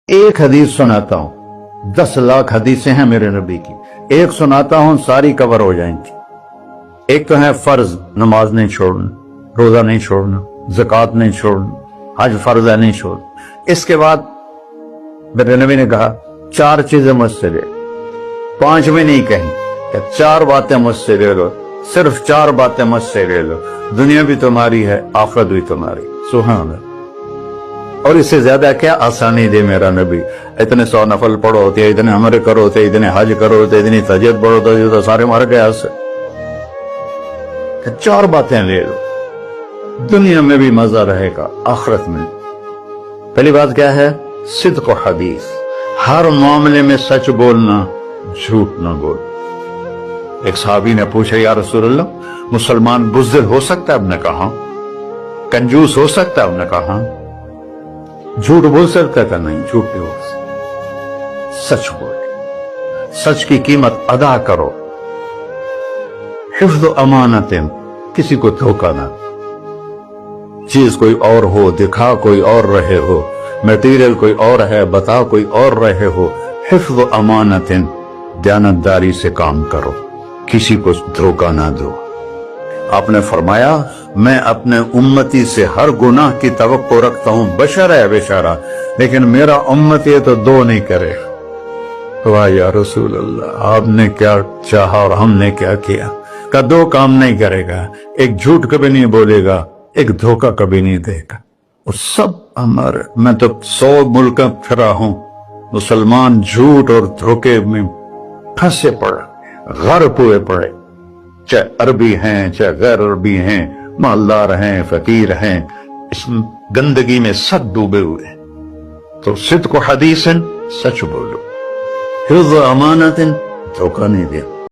ایک حدیث سناتا ہوں، 10 لاکھ حدیثیں ہیں میرے نبی کی، ایک سناتا ہوں ساری کور ہو جائیں گی۔ ایک تو ہے فرض، نماز نہیں چھوڑنا، روزہ نہیں چھوڑنا، زکوٰۃ نہیں چھوڑنا، حج فرض ہے نہیں چھوڑنا۔ اس کے بعد میرے نبی نے کہا 4 چیزیں مجھ سے لے، 5 میں نہیں کہیں کہ 4 باتیں مجھ سے لے لو، صرف 4 باتیں مجھ سے لے لو، دنیا بھی تمہاری ہے، آخرت بھی تمہاری۔ سبحان اللہ۔ اور اس سے زیادہ کیا آسانی دے میرا نبی؟ اتنے 100 نفل پڑھو ہوتے، اتنے عمرے کرو ہوتے، اتنے حج کرو ہوتے، اتنی تہجد پڑھو ہوتے، تو سارے مر گئے اس سے۔ 4 باتیں لے لو، دنیا میں بھی مزہ رہے گا، آخرت میں۔ پہلی بات کیا ہے؟ صدق و حدیث، ہر معاملے میں سچ بولنا، جھوٹ نہ بول۔ ایک صحابی نے پوچھا یا رسول اللہ، مسلمان بزدل ہو سکتا ہے؟ اب نے کہا کنجوس ہو سکتا ہے؟ اب نے کہا جھوٹ بول سکتا ہے؟ کہ نہیں، جھوٹ نہیں بول سکتا، سچ بول، سچ کی قیمت ادا کرو۔ حفظ و امانت، کسی کو دھوکہ نہ، چیز کوئی اور ہو، دکھا کوئی اور رہے ہو، میٹیریل کوئی اور ہے، بتا کوئی اور رہے ہو۔ حفظ و امانت، دیانتداری سے کام کرو، کسی کو دھوکہ نہ دو۔ آپ نے فرمایا میں اپنے امتی سے ہر گناہ کی توقع رکھتا ہوں، بشر ہے بیچارہ، لیکن میرا امتی ہے تو 2 نہیں کرے۔ واہ یا رسول اللہ، آپ نے کیا چاہا اور ہم نے کیا کیا؟ کہ 2 کام نہیں کرے گا، ایک جھوٹ کبھی نہیں بولے گا، ایک دھوکہ کبھی نہیں دے گا۔ اور سب ہمارے، میں تو 100 ملک پھرا ہوں، مسلمان جھوٹ اور دھوکے میں پھنسے پڑے، غرق ہوئے پڑے، چاہے عربی ہیں چاہے غیر عربی ہیں، مالدار ہیں فقیر ہیں، اس گندگی میں سب ڈوبے ہوئے ہیں۔ تو صدق و حدیث، سچ بولو، حفظ و امانت، دھوکہ نہیں دے۔